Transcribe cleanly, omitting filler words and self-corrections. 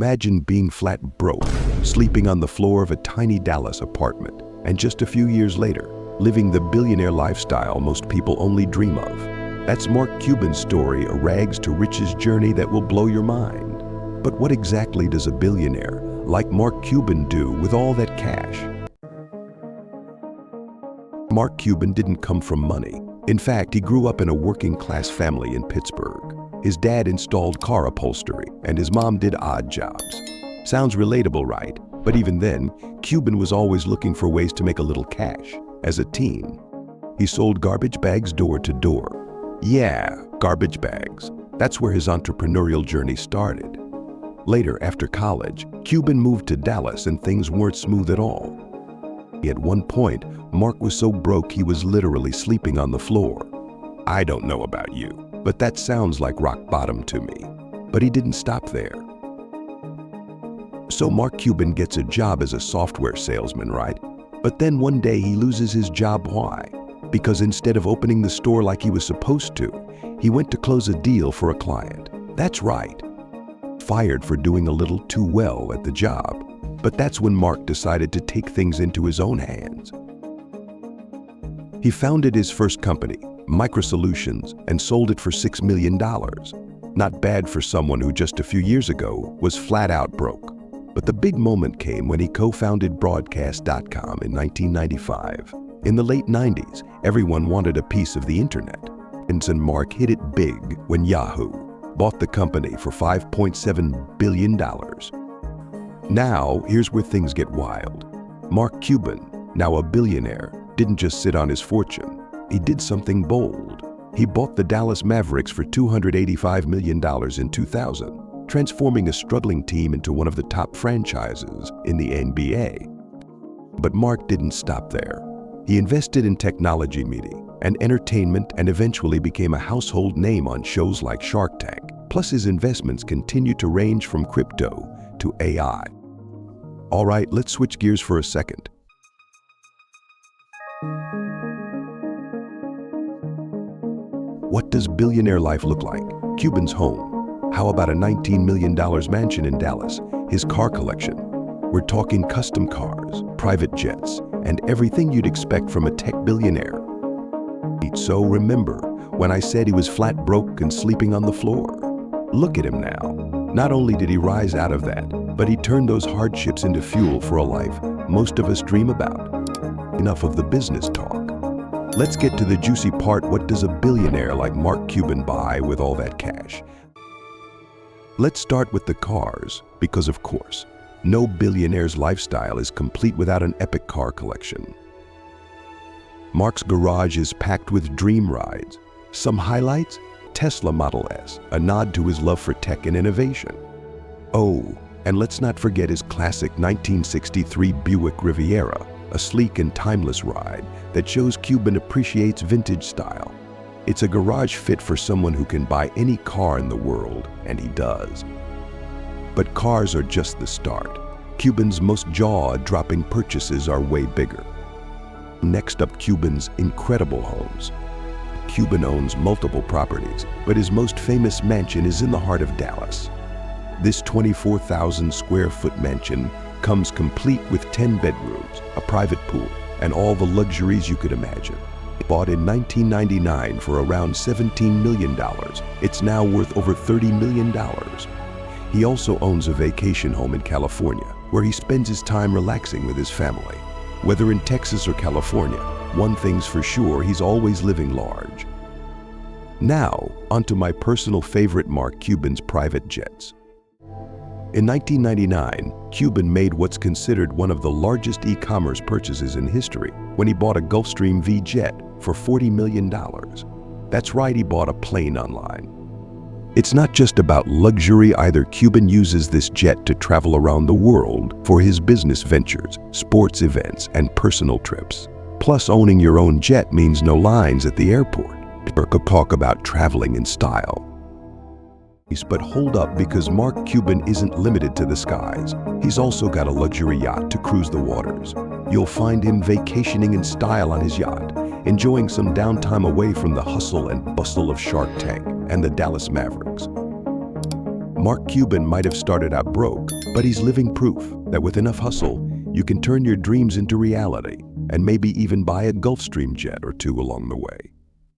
Imagine being flat broke, sleeping on the floor of a tiny Dallas apartment, and just a few years later, living the billionaire lifestyle most people only dream of. That's Mark Cuban's story, a rags to riches journey that will blow your mind. But what exactly does a billionaire like Mark Cuban do with all that cash? Mark Cuban didn't come from money. In fact, he grew up in a working-class family in Pittsburgh. His dad installed car upholstery, and his mom did odd jobs. Sounds relatable, right? But even then, Cuban was always looking for ways to make a little cash. As a teen, he sold garbage bags door to door. Yeah, garbage bags. That's where his entrepreneurial journey started. Later, after college, Cuban moved to Dallas and things weren't smooth at all. At one point, Mark was so broke he was literally sleeping on the floor. I don't know about you, but that sounds like rock bottom to me. But he didn't stop there. So Mark Cuban gets a job as a software salesman, right? But then one day he loses his job. Why? Because instead of opening the store like he was supposed to, he went to close a deal for a client. That's right. Fired for doing a little too well at the job. But that's when Mark decided to take things into his own hands. He founded his first company, MicroSolutions, and sold it for $6 million. Not bad for someone who just a few years ago was flat out broke. But the big moment came when he co-founded Broadcast.com in 1995. In the late 90s, everyone wanted a piece of the internet. And Mark hit it big when Yahoo bought the company for $5.7 billion. Now, here's where things get wild. Mark Cuban, now a billionaire, didn't just sit on his fortune. He did something bold. He bought the Dallas Mavericks for $285 million in 2000. Transforming a struggling team into one of the top franchises in the NBA. But Mark didn't stop there. He invested in technology, media, and entertainment, and eventually became a household name on shows like Shark Tank. Plus, his investments continue to range from crypto to AI. All right, let's switch gears for a second. What does billionaire life look like? Cuban's home. How about a $19 million mansion in Dallas? His car collection. We're talking custom cars, private jets, and everything you'd expect from a tech billionaire. So remember when I said he was flat broke and sleeping on the floor? Look at him now. Not only did he rise out of that, but he turned those hardships into fuel for a life most of us dream about. Enough of the business talk. Let's get to the juicy part. What does a billionaire like Mark Cuban buy with all that cash? Let's start with the cars, because of course, no billionaire's lifestyle is complete without an epic car collection. Mark's garage is packed with dream rides. Some highlights? Tesla Model S, a nod to his love for tech and innovation. Oh, and let's not forget his classic 1963 Buick Riviera, a sleek and timeless ride that shows Cuban appreciates vintage style. It's a garage fit for someone who can buy any car in the world, and he does. But cars are just the start. Cuban's most jaw-dropping purchases are way bigger. Next up, Cuban's incredible homes. Cuban owns multiple properties, but his most famous mansion is in the heart of Dallas. This 24,000 square foot mansion comes complete with 10 bedrooms, a private pool, and all the luxuries you could imagine. Bought in 1999 for around $17 million, it's now worth over $30 million. He also owns a vacation home in California, where he spends his time relaxing with his family. Whether in Texas or California, one thing's for sure, he's always living large. Now, onto my personal favorite, Mark Cuban's private jets. In 1999, Cuban made what's considered one of the largest e-commerce purchases in history when he bought a Gulfstream V jet for $40 million. That's right, he bought a plane online. It's not just about luxury either. Cuban uses this jet to travel around the world for his business ventures, sports events, and personal trips. Plus, owning your own jet means no lines at the airport. Talk about traveling in style. But hold up, because Mark Cuban isn't limited to the skies. He's also got a luxury yacht to cruise the waters. You'll find him vacationing in style on his yacht, enjoying some downtime away from the hustle and bustle of Shark Tank and the Dallas Mavericks. Mark Cuban might have started out broke, but he's living proof that with enough hustle, you can turn your dreams into reality and maybe even buy a Gulfstream jet or two along the way.